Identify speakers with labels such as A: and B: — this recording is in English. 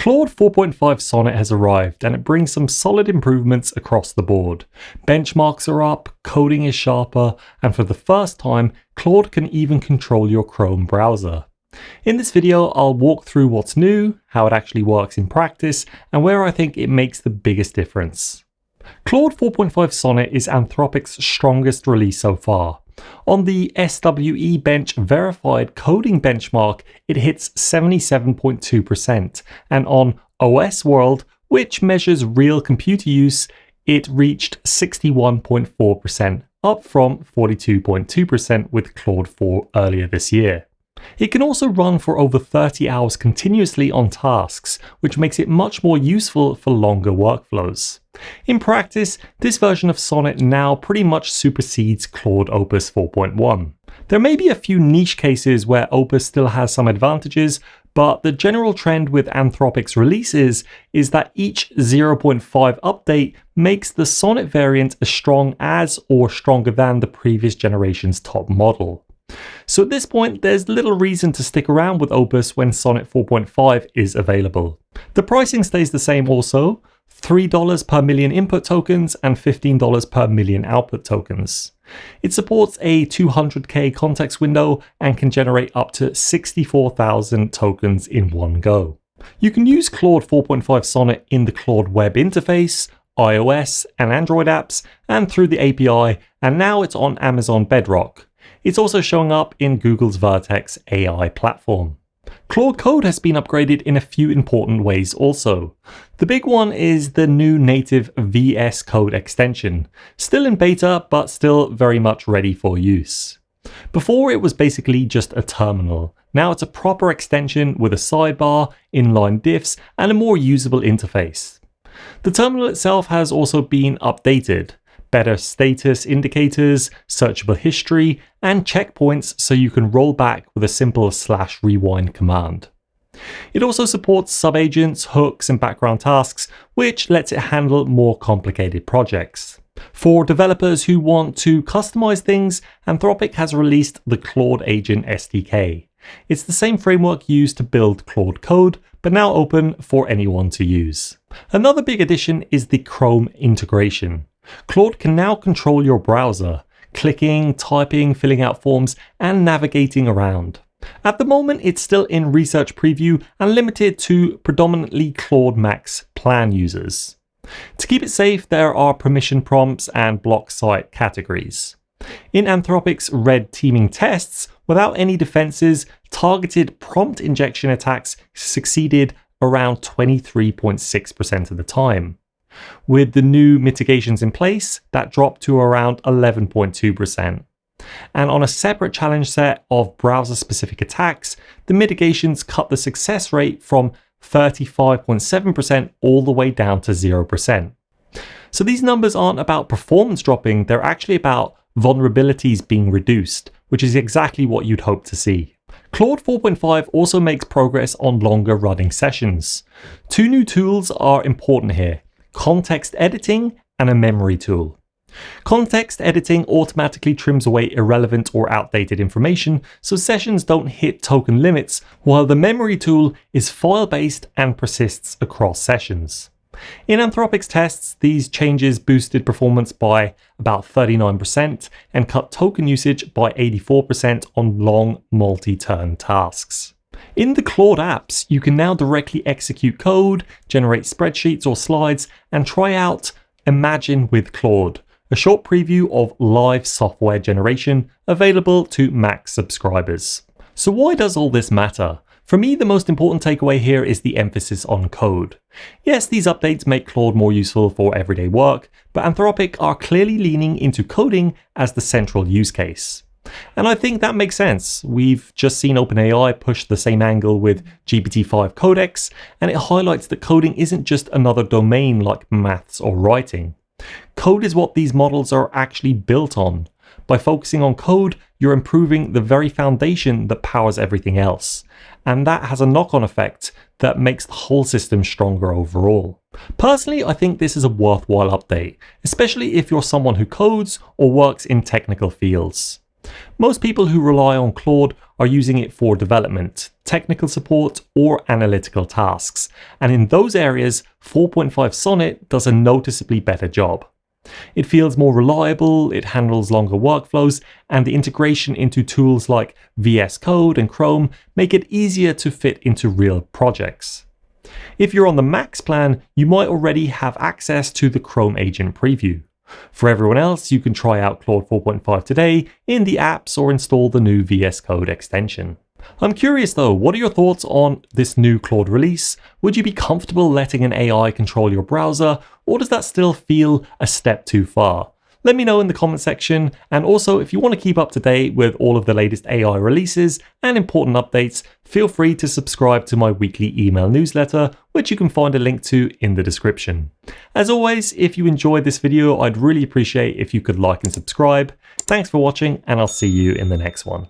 A: Claude 4.5 Sonnet has arrived and it brings some solid improvements across the board. Benchmarks are up, coding is sharper, and for the first time, Claude can even control your Chrome browser. In this video, I'll walk through what's new, how it actually works in practice, and where I think it makes the biggest difference. Claude 4.5 Sonnet is Anthropic's strongest release so far. On the swe-bench verified coding benchmark, it hits 77.2%, and on OS World, which measures real computer use, it reached 61.4%, up from 42.2% with Claude 4 earlier this year. It can also run for over 30 hours continuously on tasks, which makes it much more useful for longer workflows. In practice, this version of Sonnet now pretty much supersedes Claude Opus 4.1. There may be a few niche cases where Opus still has some advantages, but the general trend with Anthropic's releases is that each 0.5 update makes the Sonnet variant as strong as or stronger than the previous generation's top model. So at this point, there's little reason to stick around with Opus when Sonnet 4.5 is available. The pricing stays the same also, $3 per million input tokens and $15 per million output tokens. It supports a 200k context window and can generate up to 64,000 tokens in one go. You can use Claude 4.5 Sonnet in the Claude web interface, iOS and Android apps, and through the API, and now it's on Amazon Bedrock. It's also showing up in Google's Vertex AI platform. Claude Code has been upgraded in a few important ways also. The big one is the new native VS Code extension, still in beta but still very much ready for use. Before it was basically just a terminal. Now it's a proper extension with a sidebar, inline diffs, and a more usable interface. The terminal itself has also been updated. Better status indicators, searchable history, and checkpoints so you can roll back with a simple /rewind command. It also supports subagents, hooks, and background tasks, which lets it handle more complicated projects. For developers who want to customize things, Anthropic has released the Claude Agent SDK. It's the same framework used to build Claude Code, but now open for anyone to use. Another big addition is the Chrome integration. Claude can now control your browser, clicking, typing, filling out forms, and navigating around. At the moment, it's still in research preview and limited to predominantly Claude Max plan users. To keep it safe, there are permission prompts and block site categories. In Anthropic's red teaming tests, without any defenses, targeted prompt injection attacks succeeded around 23.6% of the time. With the new mitigations in place, that dropped to around 11.2%. And on a separate challenge set of browser-specific attacks, the mitigations cut the success rate from 35.7% all the way down to 0%. So these numbers aren't about performance dropping, they're actually about vulnerabilities being reduced, which is exactly what you'd hope to see. Claude 4.5 also makes progress on longer running sessions. Two new tools are important here: context editing and a memory tool. Context editing automatically trims away irrelevant or outdated information so sessions don't hit token limits, while the memory tool is file-based and persists across sessions. In Anthropic's tests, these changes boosted performance by about 39% and cut token usage by 84% on long multi-turn tasks. In the Claude apps, you can now directly execute code, generate spreadsheets or slides, and try out Imagine with Claude, a short preview of live software generation available to Max subscribers. So why does all this matter? For me, the most important takeaway here is the emphasis on code. Yes, these updates make Claude more useful for everyday work, but Anthropic are clearly leaning into coding as the central use case. And I think that makes sense. We've just seen OpenAI push the same angle with GPT-5 Codex, and it highlights that coding isn't just another domain like maths or writing. Code is what these models are actually built on. By focusing on code, you're improving the very foundation that powers everything else. And that has a knock-on effect that makes the whole system stronger overall. Personally, I think this is a worthwhile update, especially if you're someone who codes or works in technical fields. Most people who rely on Claude are using it for development, technical support, or analytical tasks, and in those areas, 4.5 Sonnet does a noticeably better job. It feels more reliable, it handles longer workflows, and the integration into tools like VS Code and Chrome make it easier to fit into real projects. If you're on the Max plan, you might already have access to the Chrome Agent preview. For everyone else, you can try out Claude 4.5 today in the apps or install the new VS Code extension. I'm curious though, what are your thoughts on this new Claude release? Would you be comfortable letting an AI control your browser, or does that still feel a step too far? Let me know in the comment section, and also if you want to keep up to date with all of the latest AI releases and important updates, feel free to subscribe to my weekly email newsletter, which you can find a link to in the description. As always, if you enjoyed this video, I'd really appreciate if you could like and subscribe. Thanks for watching, and I'll see you in the next one.